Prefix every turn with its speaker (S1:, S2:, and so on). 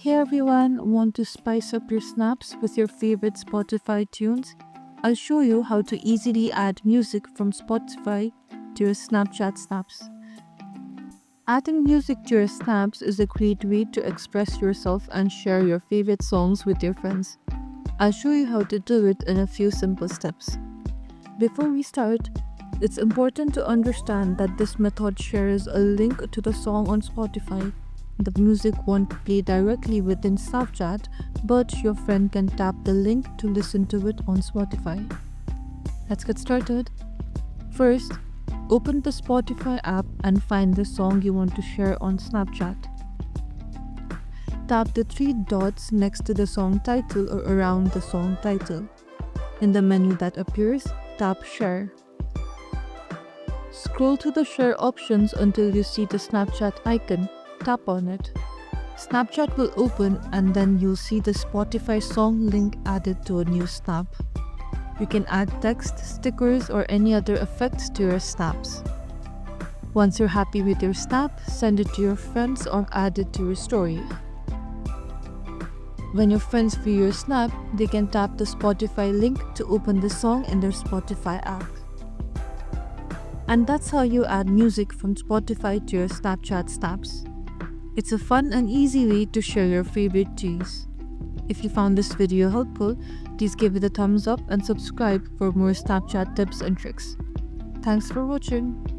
S1: Hey everyone, want to spice up your snaps with your favorite Spotify tunes? I'll show you how to easily add music from Spotify to your Snapchat snaps. Adding music to your snaps is a great way to express yourself and share your favorite songs with your friends. I'll show you how to do it in a few simple steps. Before we start, it's important to understand that this method shares a link to the song on Spotify. The music won't play directly within Snapchat, but your friend can tap the link to listen to it on Spotify. Let's get started. First, open the Spotify app and find the song you want to share on Snapchat. Tap the three dots next to the song title or around the song title. In the menu that appears, tap Share. Scroll to the Share options until you see the Snapchat icon. Tap on it. Snapchat will open and then you'll see the Spotify song link added to a new snap. You can add text, stickers, or any other effects to your snaps. Once you're happy with your snap, send it to your friends or add it to your story. When your friends view your snap, they can tap the Spotify link to open the song in their Spotify app. And that's how you add music from Spotify to your Snapchat snaps. It's a fun and easy way to share your favorite tunes. If you found this video helpful, please give it a thumbs up and subscribe for more Snapchat tips and tricks. Thanks for watching.